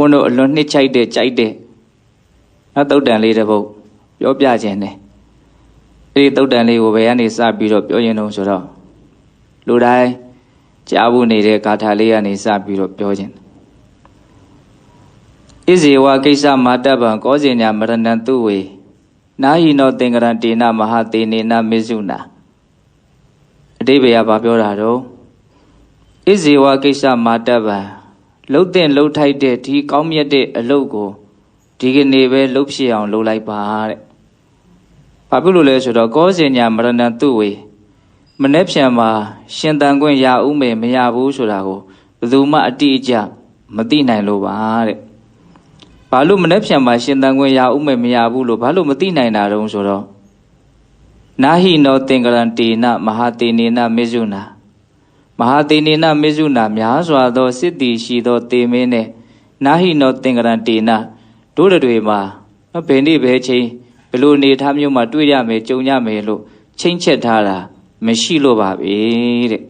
Papuno alone chide. Not out and later vote. Your piagene. It out and lay over any sabi of your nose or all. Ludai, Jabu nede Catalia and his sabi of Piogin. Easy Wakisa Mataba, Cosina Maranan two way. Now he no Tingarantina Mahati Nina Mizuna. Debia Babiorado. Easy Wakisa Mataba. Low then low tide dead, he come yet a logo. Digging neve lopsy on low like bar. Papulus or Cosina Maranan two way. Manepshama, Shendanguin ya ume meabu surago. Zuma atija, Matina Loba. Palu Manepshama, Shendanguin ya ume meabu, Palu Matina in our own soro. Nahi no Tingarantina, Mahati Nina Mizuna. Mahati Nina Mizuna, Miaswa do City, she do Timene. Nahi no Tingarantina, do the Dwema. A penny bechi, below need Hamuma Tuya me, Junia melo, change it hara. Meshilo baby.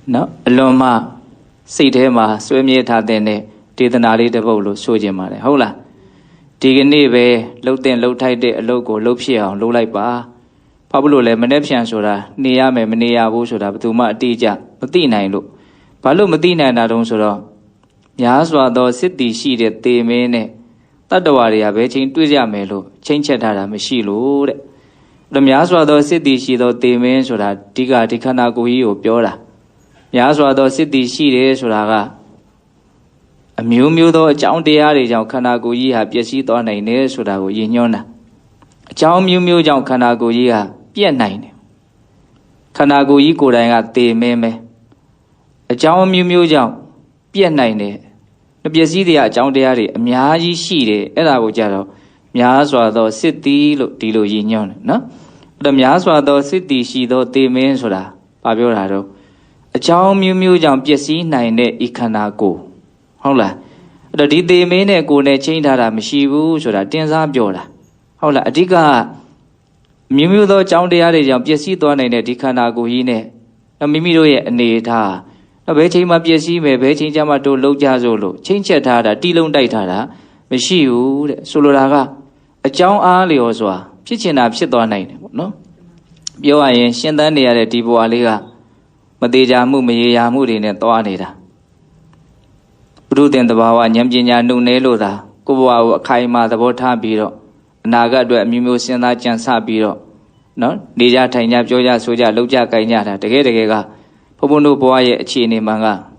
No, Loma, sit him, swim yet at the did an alley the bolo, Sojima, hola. Digging neve, low then low tide, a logo, low shell, low like bar. Pablo Lemonepsian soda, Niame, Menia, Wosoda, Tuma, Dija, Matina look. Palo Matina and Adon soda. Yaswa, though city sheeted, they mene. Tadawaria, betching Tuja melo, change it at a meshilo. The Miaswa do city she do Timen so that Tiga Tikanagui or Piora. Miaswa do city she is Suraga. A mew do a chow deari jao Kanagui have Yesi on a near Surago Yinona. A chow mew jao Kanagui ha Pian nine. Kanagui Kuranga te meme. A chow mew jao Pian nine. The Biasidia chow deari, a miaji she, Ella Jaro. Miaswa do city look Tilo Yin, no? The Miaswa do city she do Timen soda, Pabiorado. A chow mew jump Yesi nine Ikanago. Hola. The did mene go ne chain that a mishivu so that Tenza Biola. Hola, a diga Mimu do chow de Ari jump Yesi do ne Dikanago ine. A mimido ye neta. A betting up Yesi may betting Jamato Lojazolo, change it had a Tilon Daitara, Mishiu, Soloraga. A chow ali oswa, pitching up shit on night, no? Yo, I ain't shendan near a Tibo Aliga. Madeja Mumia Mudin and Toanida. Bruden the Bawa, Yamjina no Neloda, Kuwa Kaima the Bota Biro, Naga do a Mimusina Jansa Biro. No? Dija Tanya Joja Soja Loja Kanyata, the Gedega, Pobono Boy Chini Manga.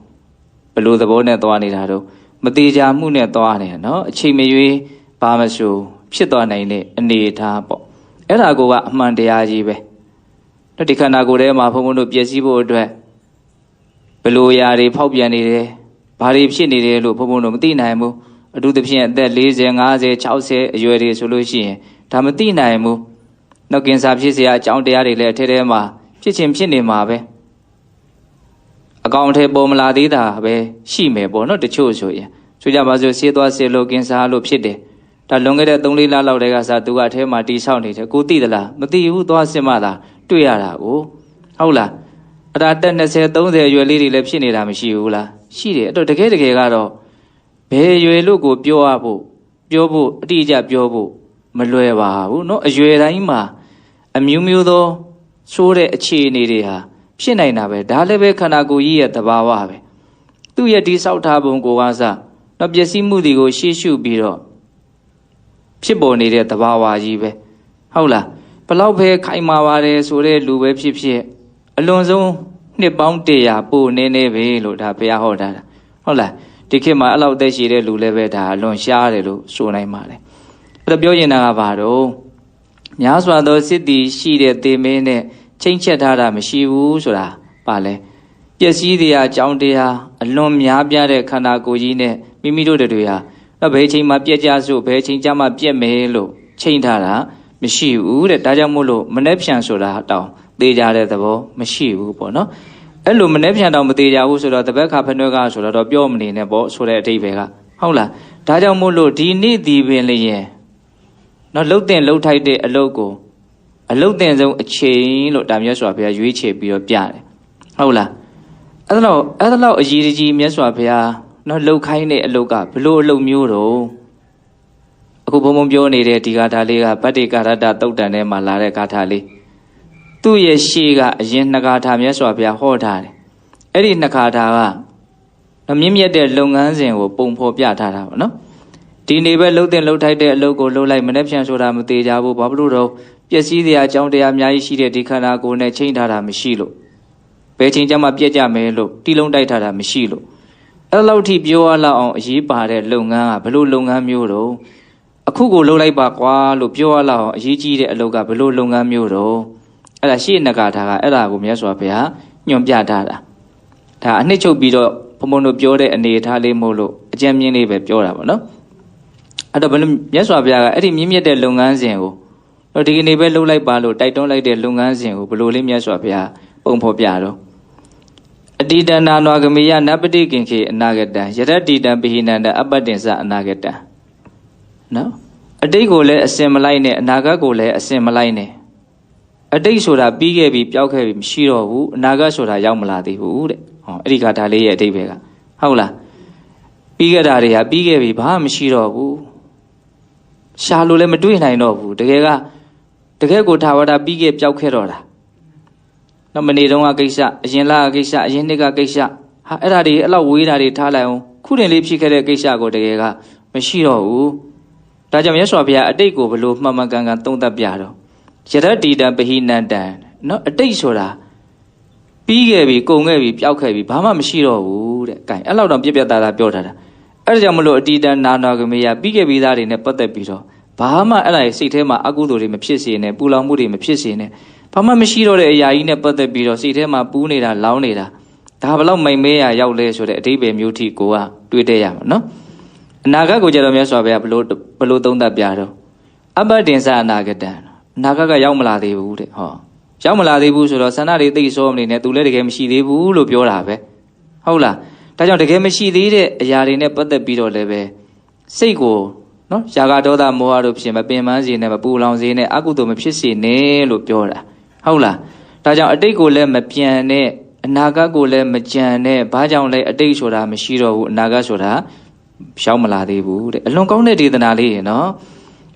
Below the Bona Toanidado. Madeja Mune Toane, no? Chimmy Pamasu. Shit on a neta. Ella go up Monday Ajibe. The Tikanago de Mapono Piesibo dwe. Below Yari Popiani, Pari Chini, Lupono Dinamu, do the Pian that leads and Aze, Chause, Yuri solution. Tamatina mu. No Kinsapsia, John Diari, Terema, Chichim Chini Mabe. A countable Maladida, be she may bo not the choose you. Sujabazo Sito Selo Kinsa Lupside. The longer that only la laudegas to at him at this sound, a good dealer, but you do a semada, 2 yara, oh, hola. At that said, don't there your lady lepsini ramishula. She did, don't get a garo. Pay you a look of Pioabu, Piobu, Dija Piobu, Malueva, no, a Jueraima, a Mumudo, Sure a chinidia, Shinainabe, Dalebe Kanagui at the Bawabe. 2 years this out habum goaza, not Jessimu go, she should be. Pibo needed the Bawa Jibe. Hola, Palaupe, Kaimaware, Sure, Lube Pipsi, Alonso, Ne Bountea, Po Nene Velo, Tapia Hoda. Hola, Tikima allowed the Shire Luleveta, Lon Share, Sona Mare. The Bioyana Avaro Yaswa do city, she did the mene, change it hara, Mishivu, Sura, Pale. Yes, Yedia, Joundia, Alon Yabia, Kanagojine, Mimido de Dua. A betting my piajazo, betting Jama Piamelo, chain hara, Mishivu, the Tajamulo, Manepsian Sura down, they are the bo, Mishivu, no? Hello, Manepsian down, but they are also the back up and no gas or the Biomini in a boat, so that Vega. Hola, Tajamulo, Dini, the Vinley. Not low then low tide a logo. A low then a chain, look damn Yaswapia, you each be your piano. Hola. I don't know, a GDG Meswapia, နော်လှုပ်ခိုင်းတဲ့အလုပ်ကဘလို့အလုပ်မျိုးတော့အခုဘုံဘုံပြောနေတဲ့ဒီဂါထာလေးကဗတ္တိကာရတတုတ်တန်ထဲမှာလာတဲ့ဂါထာလေးသူ့ရဲ့ရှေ့ကအရင်နှစ်ဂါထာမြတ်စွာဘုရားဟောထားတယ်အဲ့ဒီနှစ်ဂါထာကမြင့်မြတ်တဲ့လုပ်ငန်းစဉ်ကိုပုံဖော်ပြထားတာပေါ့နော်ဒီနေ့ပဲလှုပ်တဲ့လှုပ်ထိုက်တဲ့အလုပ်ကိုလှုပ်လိုက်မနေ့ပြန်ဆိုတာမသေးကြဘူးဘာဖြစ်လို့တော့ပျက်စီးတဲ့အကြောင်းတရားအများကြီးရှိတဲ့ဒီခန္ဓာကိုယ်နဲ့ချိန်ထားတာမရှိလို့ဘယ်ချိန်ကျမှပြက်ကြမယ်လို့တီလုံးတိုက်ထားတာမရှိလို့အဲ့လောက်ထိပြောရလောက်အောင်အရေးပါတဲ့လုပ်ငန်းကဘလို့လုပ်ငန်းမျိုးတော့အခုကိုလှုပ်လိုက်ပါကွာလို့ပြောရလောက်အောင်အရေးကြီးတဲ့အလုပ်ကဘလို့လုပ်ငန်းမျိုးတော့အဲ့ဒါရှေ့နဂါထာကအဲ့ဒါကိုမြတ်စွာဘုရားညွှန်ပြထားတာဒါအနှစ်ချုပ်ပြီးတော့ဘုံဘုံတို့ပြောတဲ့အနေအထားလေးမို့လို့အကြံမြင့်လေးပဲပြောတာပေါ့နော်အဲ့တော့ဘယ်လိုမြတ်စွာဘုရားကအဲ့ဒီမြင့်မြတ်တဲ့လုပ်ငန်းစဉ်ကိုတော့ဒီကနေ့ပဲလှုပ်လိုက်ပါလို့တိုက်တွန်းလိုက်တဲ့လုပ်ငန်းစဉ်ကိုဘယ်လိုလေးမြတ်စွာဘုရားပုံဖော်ပြတော့အတိတနာနွာဂမေယနပတိကင်ခေအနာဂတံယရတိတံပိဟိနန္တအပတ္တင်္စအနာဂတံနော်အတိတ်ကိုလည်းအစင်မလိုက်နဲ့အနာဂတ်ကိုလည်းအစင်မလိုက်နဲ့အတိတ်ဆိုတာပြီးခဲ့ပြီပျောက်ခဲ့ပြီမရှိတော့ဘူးအနာဂတ်ဆိုတာရောက်မလာသေးဘူးတဲ့ဟောအဲ့ဒီကဒါလေးရဲ့အတိတ်ပဲကဟုတ်လားပြီးခဲ့တာတွေကပြီးခဲ့ပြီဘာမှမရှိတော့ဘူးရှာလို့လည်းမတွေ့နိုင်တော့ဘူးတကယ်ကိုထာဝရပြီးခဲ့ပျောက်ခဲ့တော့တာနော်မနေ့တုန်းကကိစ္စအရင်လကကိစ္စအရင်နှစ်ကကိစ္စဟာအဲ့ဒါတွေအဲ့လောက်ဝေးတာတွေထားလိုက်အောင်ခုတင်လေးဖြစ်ခဲ့တဲ့ကိစ္စကိုတကယ်ကမရှိတော့ဘူးဒါကြောင့်မြတ်စွာဘုရားအတိတ်ကိုဘလို့မှန်မှန်ကန်ကန်သုံးသပ်ပြတော့ယရတိတံပဟိနန္တံနော်အတိတ်ဆိုတာပြီးခဲ့ပြီကုန်ခဲ့ပြီပျောက်ခဲ့ပြီဘာမှမရှိတော့ဘူးတဲ့ gain အဲ့လောက်တော့ပြက်ပြက်သားသားပြောထားတာအဲ့ဒါကြောင့်မလို့အတိတံနာနာဂမေယပြီးခဲ့ပြီးသားတွေနဲ့ပတ်သက်ပြီးတော့ဘာမှအဲ့ဒါရဲ့စိတ်ထဲမှာအကုသိုလ်တွေမဖြစ်စေနဲ့ပူလောင်မှုတွေမဖြစ်စေနဲ့ဘာမှမရှိတော့တဲ့အရာကြီးနဲ့ပတ်သက်ပြီးတော့စိတ်ထဲမှာပူးနေတာလောင်းနေတာဒါဘလောက်မိန်မဲရရောက်လဲဆိုတဲ့အဓိပ္ပာယ်မျိုးထိကိုကတွေးတတ်ရမှာနော်အနာဂတ်ကိုကြတော့မြတ်စွာဘုရားဘလို့သုံးသပ်ပြတော့အပ္ပတင်္စအနာဂတံအနာဂတ်ကရောက်မလာသေးဘူးတဲ့ဟောရောက်မလာသေးဘူးဆိုတော့ဆန္ဒတွေသိစောမနေနဲ့သူလည်းတကယ်မရှိသေးဘူးလို့ပြောတာပဲဟုတ်လားဒါကြောင့်တကယ်မရှိသေးတဲ့အရာတွေနဲ့ပတ်သက်ပြီးတော့လည်းပဲစိတ်ကိုနော်ຢာကဒေါသမောဟတို့ဖြစ်မပင်ပန်းစေနဲ့မပူလောင်စေနဲ့အကုသိုလ်မဖြစ်စေနဲ့လို့ပြောတာဟုတ်လားဒါကြောင့်အတိတ်ကိုလည်းမပြန်နဲ့အနာဂတ်ကိုလည်းမကြံနဲ့ဘာကြောင့်လဲအတိတ်ဆိုတာမရှိတော့ဘူးအနာဂတ်ဆိုတာရောက်မလာသေးဘူးတဲ့အလွန်ကောင်းတဲ့ဒေသနာလေးရေနော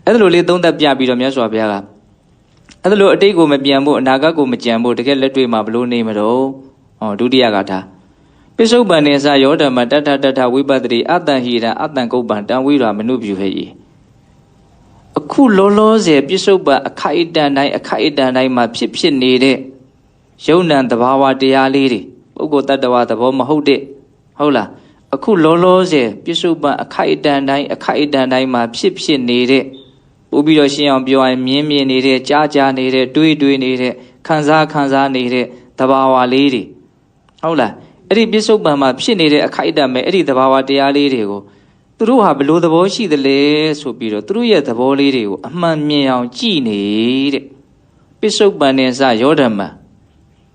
်အဲ့ဒါလိုလေးသုံးသပ်ပြပြီးတော့မြတ်စွာဘုရားကအဲ့ဒါလိုအတိတ်ကိုမပြန်ဖို့အနာဂတ်ကိုမကြံဖို့တကယ်လက်တွေ့မှာဘလို့နေမလို့ဒုတိယကထာပိစုပန်နေစယောဓမ္မတထဝိပတ္တိအတ္တဟိရအတ္တကုပ္ပံတံဝိရာမနုပြုဟိအခုလောလောဆယ်ပိစုပန်အခိုက်အတန့်တိုင်းမှာဖြစ်နေတဲ့ယုံ nant သဘာဝတရားလေးတွေပုဂ္ဂိုလ်တ attva သဘောမဟုတ်တဲ့ဟုတ်လားအခုလောလောဆယ်ပိစုပန်အခိုက်အတန့်တိုင်းမှာဖြစ်နေတဲ့ပို့ပြီးတော့ရှင်းအောင်ပြောရင်မြင်နေတဲ့ကြားနေတဲ့တွေးနေတဲ့ခံစားနေတဲ့သဘာဝလေးတွေဟုတ်လားအဲ့ဒီပြစ္ဆုတ်ပံမှာဖြစ်နေတဲ့အခိုက်အတန့်ပဲအဲ့ဒီသဘာဝတရားလေးတွေကိုသူတို့ဟာဘလို့သဘောရှိသလဲဆိုပြီးတော့သူတို့ရဲ့သဘောလေးတွေကိုအမှန်မြင်အောင်ကြည်နေတဲ့ပြစ္ဆုတ်ပံနဲ့စယောဓမ္မ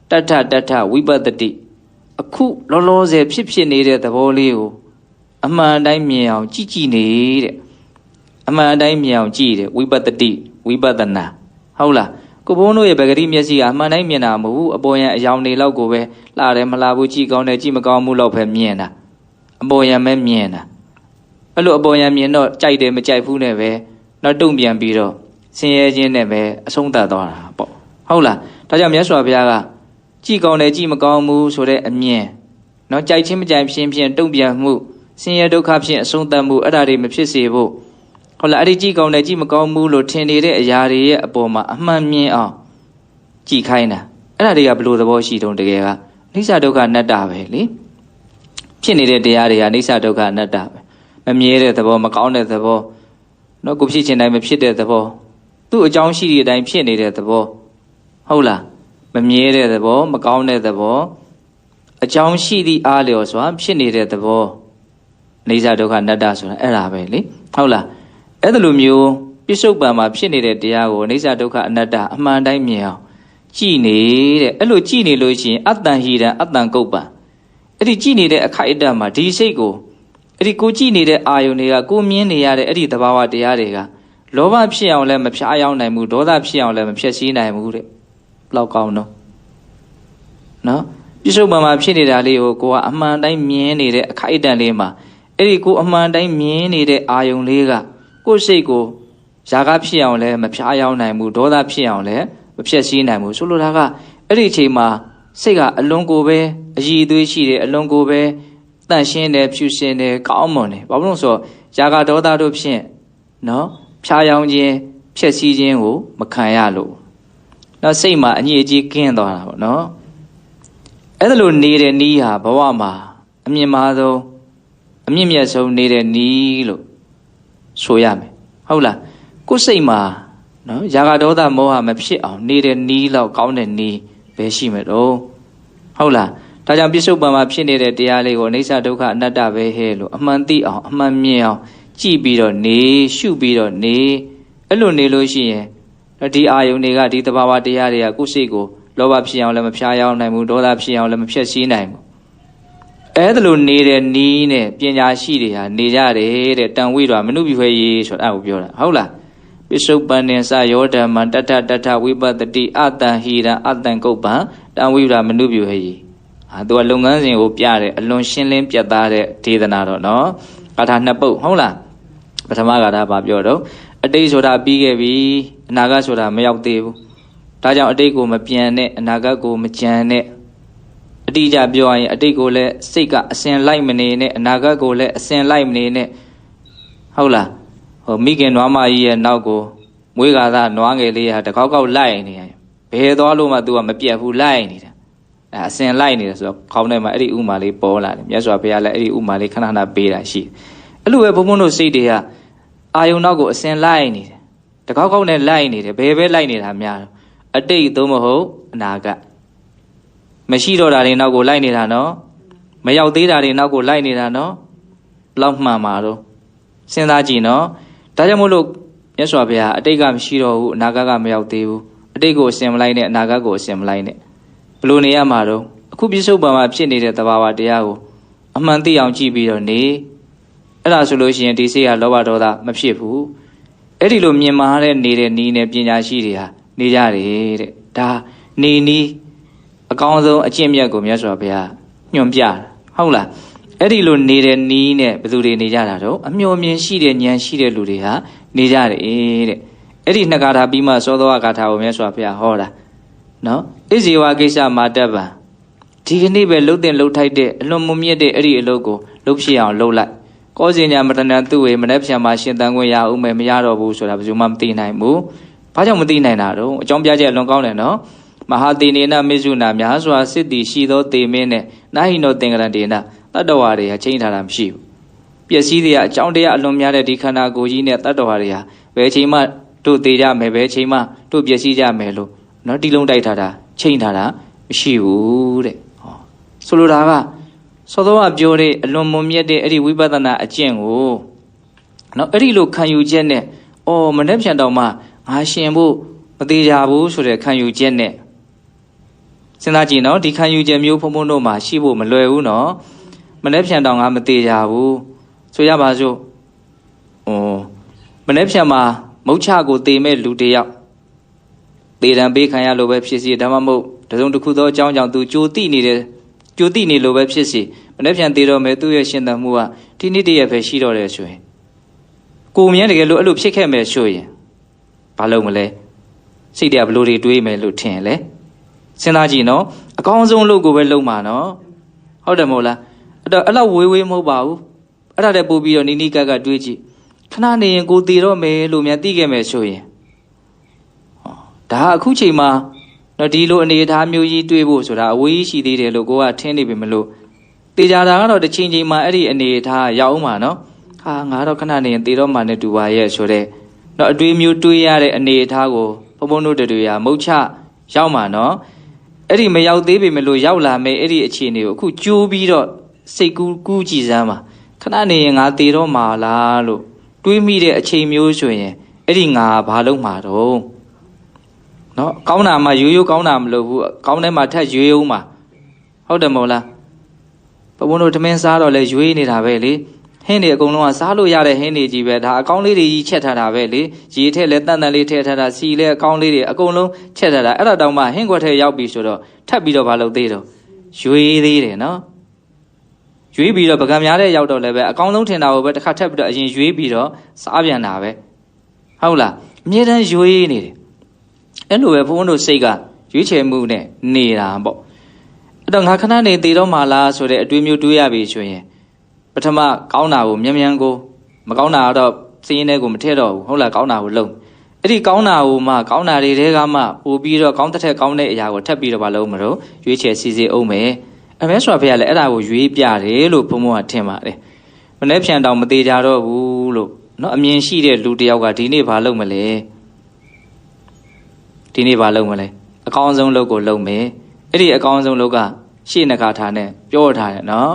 တထဝိပတ္တိအခုလောလောဆယ်ဖြစ်နေတဲ့သဘောလေးကိုအမှန်တိုင်းမြင်အောင်ကြည်နေတဲ့အမှန်တိုင်းမြင်အောင်ကြည်တယ်ဝိပတ္တိဝိပဿနာဟုတ်လားကိုဘုန်းတို့ရဲ့ဗဂတိမျက်စိကအမှန်တိုင်းမြင်တာမဟုတ်ဘူးအပေါ်ယံအယောင်တွေလောက်ကိုပဲလှတယ်မလှဘူးကြည်ကောင်းတယ်ကြည်မကောင်းမှုလောက်ပဲမြင်တာအပေါ်ယံပဲမြင်တာအဲ့လိုအပေါ်ယံမြင်တော့ကြိုက်တယ်မကြိုက်ဘူးနဲ့ပဲနောက်တုံ့ပြန်ပြီးတော့ဆင်းရဲခြင်းနဲ့ပဲအဆုံးသတ်သွားတာပေါ့ဟုတ်လားဒါကြောင့်မြတ်စွာဘုရားကကြည်ကောင်းတယ်ကြည်မကောင်းမှုဆိုတဲ့အမြင်နော်ကြိုက်ခြင်းမကြိုက်ဖြင့်တုံ့ပြန်မှုဆင်းရဲဒုက္ခဖြင့်အဆုံးသတ်မှုအဲ့ဒါတွေမဖြစ်စေဖို့ဟုတ်လားအဲ့ဒီကြည်ကောင်းတယ်ကြည်မကောင်းမှုလို့ထင်နေတဲ့အရာတွေရဲ့အပေါ်မှာအမှန်မြင်အောင်ကြည်ခိုင်းတာအဲ့ဒါတွေကဘလို့သဘောရှိတုံးတကယ်ကအိဋ္ဌဒုက္ခအနတ္တပဲလေဖြစ်နေတဲ့တရားတွေကအိဋ္ဌဒုက္ခအနတ္တပဲမမြဲတဲ့သဘောမကောင်းတဲ့သဘောနော်ကိုဖြစ်ချင်တိုင်းမဖြစ်တဲ့သဘောသူ့အကြောင်းရှိတဲ့အတိုင်းဖြစ်နေတဲ့သဘောဟုတ်လားမမြဲတဲ့သဘောမကောင်းတဲ့သဘောအကြောင်းရှိသည့်အားလျော်စွာဖြစ်နေတဲ့သဘောအိဋ္ဌဒုက္ခအနတ္တဆိုတာအဲ့ဒါပဲလေဟုတ်လားအဲ့ဒါလိုမျိုးပြစ္ဆုတ်ပံမှာဖြစ်နေတဲ့တရားကိုအိဋ္ဌဒုက္ခအနတ္တအမှန်တိုင်းမြင်အောင်ကြည်နေတဲ့အဲ့လိုကြည်နေလို့ရှိရင်အတ္တဟိရံအတ္တကုပ္ပံအဲ့ဒီကြည်နေတဲ့အခိုက်အတန့်မှာဒီစိတ်ကိုအဲ့ဒီကိုကြည်နေတဲ့အာယုန်တွေကကိုမြင်နေရတဲ့အဲ့ဒီသဘာဝတရားတွေကလောဘဖြစ်အောင်လည်းမဖြားရောက်နိုင်ဘူးဒေါသဖြစ်အောင်လည်းမဖြည့်ဆည်းနိုင်ဘူးတဲ့ဘလောက်ကောင်းတော့နော် ပြစ္ဆုတ်ပံမှာဖြစ်နေတာလေးကိုကိုကအမှန်တိုင်းမြင်နေတဲ့အခိုက်အတန့်လေးမှာအဲ့ဒီကိုအမှန်တိုင်းမြင်နေတဲ့အာယုံလေးကကိုယ်စိတ်ကိုຢာကဖြစ်အောင်လည်းမဖြားရောက်နိုင်ဘူးဒေါသဖြစ်အောင်လည်းမဖြစ်စည်းနိုင်ဘူးဆိုလိုတာကအဲ့ဒီအချိန်မှာစိတ်ကအလွန်ကိုပဲအည်အသွေးရှိတယ်အလွန်ကိုပဲတန့်ရှင်းတယ်ဖြူစင်တယ်ကောင်းမွန်တယ်ဘာလို့လဲဆိုတော့ຢာကဒေါသတို့ဖြင့်နော်ဖြားယောင်းခြင်းဖြစ်စည်းခြင်းကိုမခံရလို့နော်စိတ်မှာအညစ်အကြေးကင်းသွားတာပေါ့နော်အဲ့ဒါလိုနေတဲ့နီးဟာဘဝမှာအမြင့်မားဆုံးအမြင့်မြတ်ဆုံးနေတဲ့နီးလို့ဆိုရမယ်ဟုတ်လားကိုယ်စိတ်မှာနော်ຢာကဒေါသမောဟမဖြစ်အောင်နေတဲ့နီးလောက်ကောင်းတဲ့နီးပဲရှိမယ်တော့ဟုတ်လားဒါကြောင့်ပြစ္ဆုတ်ပံမှာဖြစ်နေတဲ့တရားလေးကိုအိဋ္ဌဒုက္ခအနတ္တပဲဟဲ့လို့အမှန်သိအောင်အမှန်မြင်အောင်ကြည့်ပြီးတော့နေရှုပြီးတော့နေအဲ့လိုနေလို့ရှိရင်ဒီအာယုန်တွေကဒီသဘာဝတရားတွေကကိုယ်စိတ်ကိုလောဘဖြစ်အောင်လည်းမဖြားရောက်နိုင်ဘူးဒေါသဖြစ်အောင်လည်းမဖြစ်စည်းနိုင်ဘူးအဲ့ဒါလိုနေတဲ့နီးနဲ့ပညာရှိတွေဟာနေကြတယ်တဲ့တန်ဝိတော်မနုပြွေရေးဆိုတာအဲ့ကိုပြောတာဟုတ်လားပိစုပန်နေစယောဓမ္မတထတထဝိပတ္တိအတန်ဟိရံအတန်ကုပ္ပံတန်ဝိတော်မနုပြွေရေးသူကလုပ်ငန်းစဉ်ကိုပြတယ်အလွန်ရှင်းလင်းပြတ်သားတဲ့ဒေသနာတော့နော်ဂါထာနှစ်ပုဒ်ဟုတ်လားပထမဂါထာဘာပြောတော့အတိတ်ဆိုတာပြီးခဲ့ပြီအနာဂတ်ဆိုတာမရောက်သေးဘူးဒါကြောင့်အတိတ်ကိုမပြန်နဲ့အနာဂတ်ကိုမကြံနဲ့အတိအကျပြောရရင်အတိတ်ကိုလည်းစိတ်ကအစဉ်လိုက်မနေနဲ့အနာဂတ်ကိုလည်းအစဉ်လိုက်မနေနဲ့ဟုတ်လားဟိုမိခင်နွားမကြီးရဲ့နောက်ကိုမွေးကာသနွားငယ်လေးဟာတကောက်ကောက်လိုက်နေတယ်ဘယ်သွားလို့မှ तू ကမပြတ်ဘူးလိုက်နေတာအစဉ်လိုက်နေတယ်ဆိုတော့ခေါင်းထဲမှာအဲ့ဒီဥမာလေးပေါ်လာတယ်မြတ်စွာဘုရားလည်းအဲ့ဒီဥမာလေးခဏခဏပေးတာရှိတယ်အဲ့လိုပဲဘုန်းဘုန်းတို့စိတ်တွေကအာယုံနောက်ကိုအစဉ်လိုက်နေတယ်တကောက်ကောက်နဲ့လိုက်နေတယ်ဘယ်ပဲလိုက်နေတာများတော့အတိတ်သို့မဟုတ်အနာဂတ်မရှိတော့တာတွေနောက်ကိုလိုက်နေတာနော်မရောက်သေးတာတွေနောက်ကိုလိုက်နေတာနော်လောက်မှန်ပါတော့စဉ်းစားကြည့်နော်ဒါကြောင့်မို့လို့မြတ်စွာဘုရားအတိတ်ကမရှိတော့ဘူးအနာဂတ်ကမရောက်သေးဘူးအတိတ်ကိုအစဉ်မလိုက်နဲ့အနာဂတ်ကိုအစဉ်မလိုက်နဲ့ဘလို့နေရမှာတော့အခုပြစ္ဆုတ်ပံမှာဖြစ်နေတဲ့သဘာဝတရားကိုအမှန်သိအောင်ကြည့်ပြီးတော့နေအဲ့ဒါဆိုလို့ရှိရင်ဒီစိတ်ကလောဘဒေါသမဖြစ်ဘူးအဲ့ဒီလိုမြင်မာတဲ့နေတဲ့နီးနဲ့ပညာရှိတွေဟာနေကြတယ်တဲ့ဒါနေနီးအကောင်းဆုံးအကျင့်မြတ်ကိုမြတ်စွာဘုရားညွှန်ပြတာဟုတ်လားအဲ့ဒီလိုနေတဲ့နီးနဲ့ဘယ်သူတွေနေကြတာတော့အမျှော်မြင်ရှိတဲ့ဉာဏ်ရှိတဲ့လူတွေဟာနေကြတယ်တဲ့အဲ့ဒီနှစ်ဂါထာပြီးမှသောသောဂါထာကိုမြတ်စွာဘုရားဟောတာနော်ဣဇေဝကိစ္စမာတ္တဗံဒီကနေ့ပဲလှုပ်တဲ့လှုပ်ထိုက်တဲ့အလွန်မမြင့်တဲ့အဲ့ဒီအလုပ်ကိုလှုပ်ဖြစ်အောင်လှုပ်လိုက်ကောဇင်ညာမတဏသူ့ဝေမနေ့ပြန်မှာရှင်သန်ခွင့်ရအောင်မယ်မရတော့ဘူးဆိုတာဘယ်သူမှမသိနိုင်ဘူးဘာကြောင့်မသိနိုင်တာတော့အကြောင်းပြချက်အလွန်ကောင်းတယ်နော်မဟာတိနေနမေစုနာများစွာစစ်တီရှိသောတေမင်းနဲ့နာဟိနောသင်္ကရတေနတတ္တဝါတွေဟာချိန်ထားတာမရှိဘူးပျက်စီးတွေကအကြောင်းတရားအလွန်များတဲ့ဒီခန္ဓာကိုယ်ကြီးနဲ့တတ္တဝါတွေဟာဘယ်ချိန်မှတို့သေးကြမယ်ဘယ်ချိန်မှတို့ပျက်စီးကြမယ်လို့နော်တီလုံးတိုက်ထားတာချိန်ထားတာမရှိဘူးတဲ့ဟောဆိုလိုတာကသောသောကပြောတဲ့အလွန်မွန်မြတ်တဲ့အဲ့ဒီဝိပဿနာအကျင့်ကိုနော်အဲ့ဒီလိုခံယူချက်နဲ့အော်မနေ့ပြန်တော့မှငါရှင်ဖို့မသေးကြဘူးဆိုတဲ့ခံယူချက်နဲ့စဉ်းစားကြည့်နော်ဒီခံယူချက်မျိုးဖုံဖုံတို့မှာရှိဖို့မလွယ်ဘူးနော်မနေ့ပြန်တော့ငါမသေးကြဘူးဆိုရပါစို့မနေ့ပြန်မှာမုတ်ချကိုသေမဲ့လူတယောက်သေတံပေးခံရလို့ပဲဖြစ်စီဒါမှမဟုတ်တစုံတစ်ခုသောအကြောင်းကြောင့်သူကြိုတိနေတယ်ကြိုတိနေလို့ပဲဖြစ်စီမနေ့ပြန်သေတော့မယ်သူ့ရဲ့ရှင်သန်မှုကဒီနေ့တည်းရပဲရှိတော့တယ်ဆိုရင်ကိုမြဲတကယ်လို့အဲ့လိုဖြစ်ခဲ့မယ်ဆိုရင်ဘာလုပ်မလဲစိတ်တွေကဘလို့တွေတွေးမယ်လို့ထင်လဲစဉ်းစားကြည့်နော်အကောင်းဆုံးလုပ်ကိုပဲလုပ်မှာနော်ဟုတ်တယ်မဟုတ်လားအဲ့လောက်ဝေးဝေးမဟုတ်ပါဘူးအဲ့ဒါတည်းပို့ပြီးတော့နီးနီးကက်ကတွေးကြည့်ခဏနေရင်ကိုသေတော့မယ်လို့များသိခဲ့မယ်ဆိုရင်ဒါအခုချိန်မှာတော့ဒီလိုအနေအထားမျိုးကြီးတွေးဖို့ဆိုတာအဝေးကြီးရှိသေးတယ်လို့ကိုကထင်နေပြီမလို့တေချာတာကတော့တစ်ချိန်ချိန်မှာအဲ့ဒီအနေအထားရောက်အောင်ပါနော်ဟာငါတော့ခဏနေရင်သေတော့မှနဲ့တူပါရဲ့ဆိုတဲ့တော့အတွေးမျိုးတွေးရတဲ့အနေအထားကိုဘုံဘုံတို့တွေကမုတ်ချရောက်မှာနော်အဲ့ဒီမရောက်သေးပေမဲ့လို့ရောက်လာမယ်အဲ့ဒီအခြေအနေကိုအခုကြိုးပြီးတော့စိတ်ကူးကြည့်စမ်းပါခဏနေရင်ငါသေတော့မှာလားလို့တွေးမိတဲ့အချိန်မျိုးဆိုရင်အဲ့ဒီငါဘာလုပ်မှာတော့နော်ကောင်းတာမှရိုးရိုးကောင်းတာမလို့ဘူးကောင်းတဲ့မှာထက်ရွေးအောင်မှာဟုတ်တယ်မဟုတ်လားဘုံဘုံတို့ထမင်းစားတော့လဲရွေးနေတာပဲလေဟင်းတွေအကုန်လုံးကစားလို့ရတဲ့ဟင်းတွေကြီးပဲဒါအကောင်းလေးတွေကြီးချက်ထားတာပဲလေရေထက်လဲတန်တန်လေးထည့်ထားတာစီလဲအကောင်းလေးတွေအကုန်လုံးချက်ထားတာအဲ့ဒါတောင်မှဟင်းခွက်ထဲရောက်ပြီဆိုတော့ထပ်ပြီးတော့မလုပ်သေးတော့ ရွေးသေးတယ်နော်ရွေးပြီးတော့ပကံများတဲ့ရောက်တော့လည်းပဲအကောင်းဆုံးထင်တာကိုပဲတစ်ခါထပ်ပြီးတော့အရင်ရွေးပြီးတော့စားပြန်တာပဲဟုတ်လားအမြဲတမ်းရွေးနေတယ်အဲ့လိုပဲဘုန်းတို့စိတ်ကရွေးချယ်မှုနဲ့နေတာပေါ့အဲ့တော့ငါခဏနေတည်တော့မှလားဆိုတဲ့အတွေးမျိုးတွေးရပြီဆိုရင်ပထမကောင်းတာကိုမြန်ကိုမကောင်းတာတော့စင်းရဲကိုမထည့်တော့ဘူးဟုတ်လားကောင်းတာကိုလုံးအဲ့ဒီကောင်းတာကိုမှကောင်းတာတွေတဲကမှပို့ပြီးတော့ကောင်းတဲ့ထက်ကောင်းတဲ့အရာကိုထပ်ပြီးတော့မလုပ်မလို့ရွေးချယ်စီစီအောင်မယ်အမေဆိုဖေကလည်းအဲ့ဒါကိုရွေးပြတယ်လို့ဘုံဘုံကထင်ပါတယ်မနေ့ဖြန်တောင်မသေးကြတော့ဘူးလို့နော်အမြင်ရှိတဲ့လူတယောက်ကဒီနေ့ဘာလုပ်မလဲဒီနေ့ဘာလုပ်မလဲအကောင်းဆုံးလုပ်ကိုလုပ်မယ်အဲ့ဒီအကောင်းဆုံးလုပ်ကရှေ့နှခါထားနဲ့ပြောထားတယ်နော်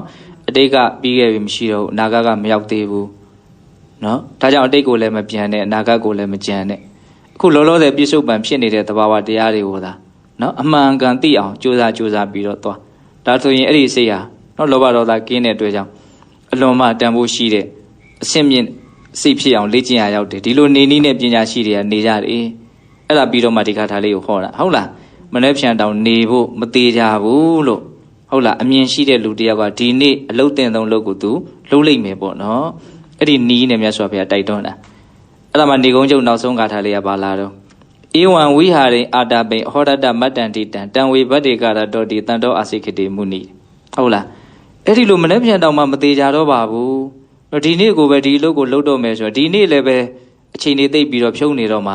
အတိတ်ကပြီးခဲ့ပြီမရှိတော့ဘူးအနာဂတ်ကမရောက်သေးဘူးနော်ဒါကြောင့်အတိတ်ကိုလည်းမပြန်နဲ့အနာဂတ်ကိုလည်းမကြံနဲ့အခုလောလောဆယ်ပြစ္ဆုတ်ပံဖြစ်နေတဲ့သဘာဝတရားတွေကိုသာနော်အမှန်ကန်သိအောင်ကြိုးစားပြီးတော့သွားဒါဆိုရင်အဲ့ဒီစိတ်ဟာနော်လောဘဒေါသကင်းတဲ့အတွက်ကြောင့်အလွန်မှတန်ဖိုးရှိတဲ့အဆင့်မြင့်စိတ်ဖြစ်အောင်လေ့ကျင့်ရရောက်တယ်ဒီလိုနေနည်းနဲ့ပညာရှိတွေကနေကြတယ်အဲ့ဒါပြီးတော့မှဒီခါထားလေးကိုဟောတာဟုတ်လားမနေ့ဖြန်တောင်နေဖို့မသေးကြဘူးလို့ဟုတ်လားအမြင်ရှိတဲ့လူတယောက်ကဒီနေ့အလုတ်တင်ဆုံးလုပ်ကိုသူလှုပ်လိုက်မယ်ပေါ့နော်အဲ့ဒီနီးနဲ့မြတ်စွာဘုရားတိုက်တွန်းတာအဲ့ဒါမှနေကုန်းကျုံနောက်ဆုံးခါထားလေးကပါလာတော့ဧဝံဝိဟာရိအာတာပိဟောရတမတ္တန္တိတံတံဝေဘတ္တေကာရတောတိတန်တောအာစိခိတေမုနိဟုတ်လားအဲ့ဒီလိုမနေ့ပြန်တောင်မှမသေးကြတော့ပါဘူးဒီနေ့ကိုပဲဒီအလုပ်ကိုလုပ်တော့မယ်ဆိုတော့ဒီနေ့လည်းပဲအချိန်လေးသိပ်ပြီးတော့ဖြုံးနေတော့မှ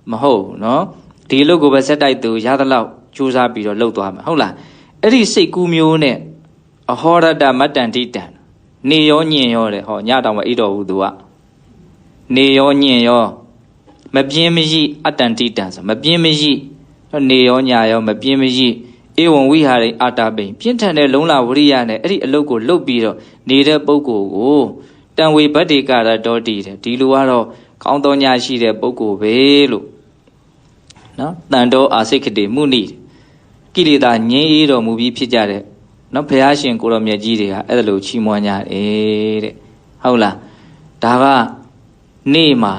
မဟုတ်နော်ဒီအလုပ်ကိုပဲဆက်တိုက်သူရသလောက်ကြိုးစားပြီးတော့လုပ်သွားမှာဟုတ်လားအဲ့ဒီစိတ်ကူးမျိုးနဲ့အဟောရတမတ္တန္တိတံနေရောညင်ရောတဲ့ဟောညတောင်မှအိတော်ဘူးသူကနေရောညင်ရောမပြင်းမရိအတ္တန္တိတံဆိုမပြင်းမရိနေရောညရောမပြင်းမရိဧဝံဝိဟာရိအာတာပိပြင်းထန်တဲ့လုံလဝရိယနဲ့အဲ့ဒီအလုတ်ကိုလှုပ်ပြီးတော့နေတဲ့ပုဂ္ဂိုလ်ကိုတံဝေဘတ္တေကာရတောတိတဲ့ဒီလိုကတော့ကောင်းသောညရှိတဲ့ပုဂ္ဂိုလ်ပဲလို့နော်တန်တောအာစိခိတေမုနိကိလေသာငြိမ်းအေးတော်မူပြီးဖြစ်ကြတဲ့နော်ဘုရားရှင်ကိုရောမြတ်ကြီးတွေကအဲ့ဒါလိုချီးမွမ်းကြတယ်တဲ့ဟုတ်လားဒါကနေ့မှာ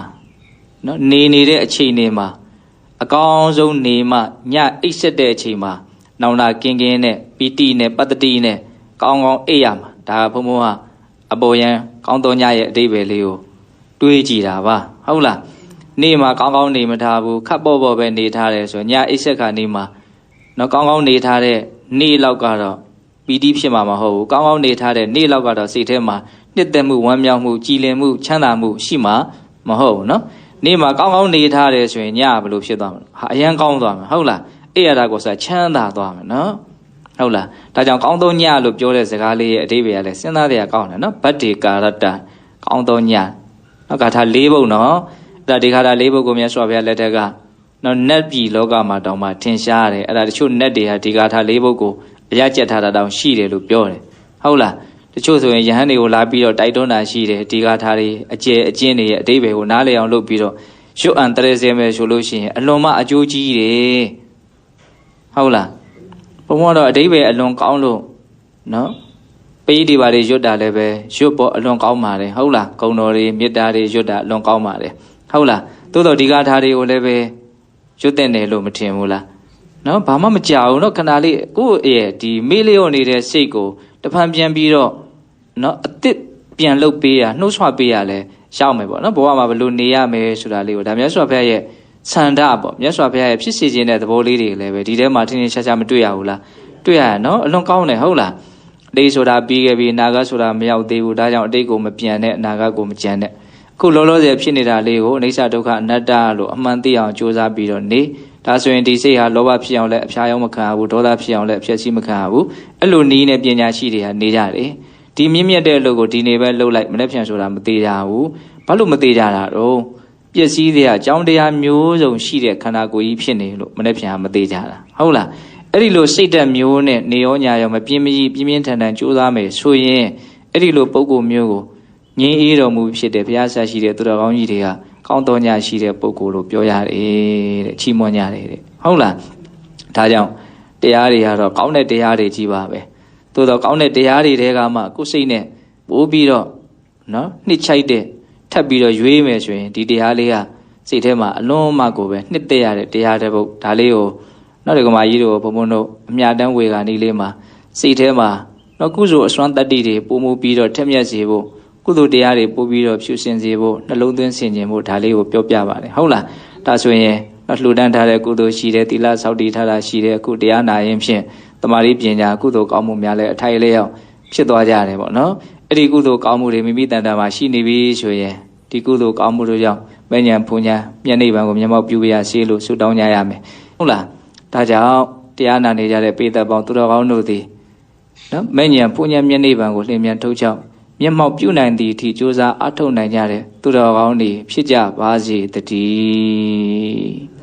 နော်နေနေတဲ့အချိန်တွေမှာအကောင်းဆုံးနေမှညအိပ်ဆက်တဲ့အချိန်မှာနောင်လာကင်းကင်းနဲ့ပီတိနဲ့ပတ္တိနဲ့ကောင်းကောင်းအိပ်ရမှာဒါကဘုံဘုံကအပေါ်ယံကောင်းသောညရဲ့အတိတ်ပဲလေးကိုတွေးကြည့်တာပါဟုတ်လားနေ့မှာကောင်းကောင်းနေမထားဘူးခပ်ပေါ့ပေါ့ပဲနေထားတယ်ဆိုညအိပ်ဆက်ခါနေမှာနော်ကောင်းကောင်းနေထားတဲ့နေ့လောက်ကတော့ပီတိဖြစ်မှာမဟုတ်ဘူးကောင်းကောင်းနေထားတဲ့နေ့လောက်ကတော့စိတ်ထဲမှာနှစ်သက်မှုဝမ်းမြောက်မှုကြည်လင်မှုချမ်းသာမှုရှိမှာမဟုတ်ဘူးနော်နေ့မှာကောင်းကောင်းနေထားတယ်ဆိုရင်ညဘယ်လိုဖြစ်သွားမလဲဟာအရန်ကောင်းသွားမှာဟုတ်လားအဲ့ရတာကိုဆိုချမ်းသာသွားမှာနော်ဟုတ်လားဒါကြောင့်ကောင်းသောညလို့ပြောတဲ့စကားလေးရဲ့အဓိပ္ပာယ်ကလည်းစဉ်းစားတရားကောင်းတယ်နော်ဗတ္တေကာရတ္တကောင်းသောညနော်ဂါထာ၄ပုဒ်နော်အဲ့ဒါဒီဂါထာ၄ပုဒ်ကိုမြတ်စွာဘုရားလက်ထက်ကနော်နတ်ပြည်လောကမှာတောင်မှထင်ရှားတယ်အဲ့ဒါတချို့နတ်တွေဟာဒီဂါထာ၄ပုဒ်ကိုအရကျက်ထားတာတောင်ရှိတယ်လို့ပြောတယ်ဟုတ်လားတချို့ဆိုရင်ယဟန်တွေကိုလာပြီးတော့တိုက်တွန်းတာရှိတယ်ဒီဂါထာတွေအကျယ်အကျဉ်းတွေရဲ့အဓိပ္ပာယ်ကိုနားလည်အောင်လုပ်ပြီးတော့ရွတ်အံတရေစဲမယ်ဆိုလို့ရှိရင်အလွန်မှအကျိုးကြီးတယ်ဟုတ်လားဘုံကတော့အဓိပ္ပာယ်အလွန်ကောင်းလို့နော်ပိဋိပါတွေရွတ်တာလည်းပဲရွတ်ပေါ်အလွန်ကောင်းပါတယ်ဟုတ်လားဂုဏ်တော်တွေမေတ္တာတွေရွတ်တာအလွန်ကောင်းပါတယ်ဟုတ်လားသို့တော့ဒီဂါထာတွေကိုလည်းပဲရွတ်တဲ့တယ်လို့မထင်ဘူးလားနော်ဘာမှမကြောက်ဘူးနော်ခဏလေးကိုယ့်ရဲ့ဒီမေးလျော့နေတဲ့စိတ်ကိုတဖန်ပြန်ပြီးတော့နော်အစ်စ်ပြန်လုပ်ပေးရနှုတ်ဆွပေးရလဲရောက်မယ်ပေါ့နော်ဘဝမှာဘယ်လိုနေရမယ်ဆိုတာလေးကိုဒါမြတ်စွာဘုရားရဲ့ဆန္ဒပေါ့မြတ်စွာဘုရားရဲ့ဖြစ်စေခြင်းတဲ့သဘောလေးတွေလည်းပဲဒီထဲမှာထင်းထင်းရှားရှားမတွေ့ရဘူးလားတွေ့ရနော်အလွန်ကောင်းတယ်ဟုတ်လားအတိတ်ဆိုတာပြီးခဲ့ပြီအနာဂတ်ဆိုတာမရောက်သေးဘူးဒါကြောင့်အတိတ်ကိုမပြန်နဲ့အနာဂတ်ကိုမကြံနဲ့အခုလောလောဆယ်ဖြစ်နေတာလေးကိုအနိစ္စဒုက္ခအနတ္တလို့အမှန်သိအောင်ကြိုးစားပြီးတော့နေဒါဆိုရင်ဒီစိတ်ဟာလောဘဖြစ်အောင်လည်းအဖျားရောက်မခံရဘူးဒေါသဖြစ်အောင်လည်းအဖျက်ဆီးမခံရဘူးအဲ့လိုနီးနဲ့ပညာရှိတွေဟာနေကြတယ်ဒီမြင့်မြတ်တဲ့အလုပ်ကိုဒီနေ့ပဲလုပ်လိုက်မနေ့ပြန်ဆိုတာမသေးကြဘူးဘာလို့မသေးကြတာတော့ပျက်စီးတဲ့အကြောင်းတရားမျိုးစုံရှိတဲ့ခန္ဓာကိုယ်ကြီးဖြစ်နေလို့မနေ့ပြန်မသေးကြတာဟုတ်လားအဲ့ဒီလိုစိတ်ဓာတ်မျိုးနဲ့နေရောညာရောမပြင်းမကြီးပြင်းပြင်းထန်ထန်ကြိုးစားမယ်ဆိုရင်အဲ့ဒီလိုပုံကိုမျိုးကိုငြင်းအေးတော်မူဖြစ်တဲ့ဘုရားဆရာရှိတဲ့သူတော်ကောင်းကြီးတွေကကောင်းတော်ညာရှိတဲ့ပုဂ္ဂိုလ်လို့ပြောရတယ်တဲ့ချီးမွမ်းကြတယ်တဲ့ဟုတ်လားဒါကြောင့်တရားတွေကတော့ကောင်းတဲ့တရားတွေကြီးပါပဲသို့တော့ကောင်းတဲ့တရားတွေတဲကမှကိုယ်စိတ်နဲ့ပိုးပြီးတော့နော်နှစ်ချိုက်တဲ့ထပ်ပြီးတော့ရွေးမယ်ဆိုရင်ဒီတရားလေးကစိတ်ထဲမှာအလွန်မှကိုပဲနှစ်သက်ရတဲ့တရားတဲ့ဘုတ်ဒါလေးကိုနောက်ဒီကမာကြီးတို့ဘုံဘုံတို့အမြတ်တမ်းဝေကာနီးလေးမှာ စိတ်ထဲမှာနော်ကုသိုလ်အစွမ်းတတ္တိတွေပို့မှုပြီးတော့ထက်မြက်စေဖို့ကုသိုလ်တရားတွေပို့ပြီးတော့ဖြူစင်စေဖို့နှလုံးသွင်းဆင်ခြင်ဖို့ဒါလေးကိုပြောပြပါတယ်ဟုတ်လားဒါဆိုရင်လှူဒန်းထားတဲ့ကုသိုလ်ရှိတယ်သီလဆောက်တည်ထားတာရှိတယ်အခုတရားနာရင်ဖြင့်တမာရီပညာကုသိုလ်ကောင်းမှုများလည်းအထိုက်အလျောက်ဖြစ်သွားကြတယ်ပေါ့နော်အဲ့ဒီကုသိုလ်ကောင်းမှုတွေမိမိတန်တာမှာရှိနေပြီဆိုရင်ဒီကုသိုလ်ကောင်းမှုတို့ကြောင့်မဉ္ဇဉ်ဘုံညာမျက်နှိပ်ပံကိုမျက်မှောက်ပြုရစေလို့ဆုတောင်းကြရမယ်ဟုတ်လားဒါကြောင့်တရားနာနေကြတဲ့ပိဋကပေါင်းသူတော်ကောင်းတို့သည်နော်မဉ္ဇဉ်ဘုံညာမျက်နှိပ်ပံကိုလျင်မြန်ထုတ်ချောက်မျက်မှောက်ပြုနိုင်သည့်အထိကြိုးစားအထောက်နိုင်ကြတဲ့သူတော်ကောင်းတွေဖြစ်ကြပါစေတည်း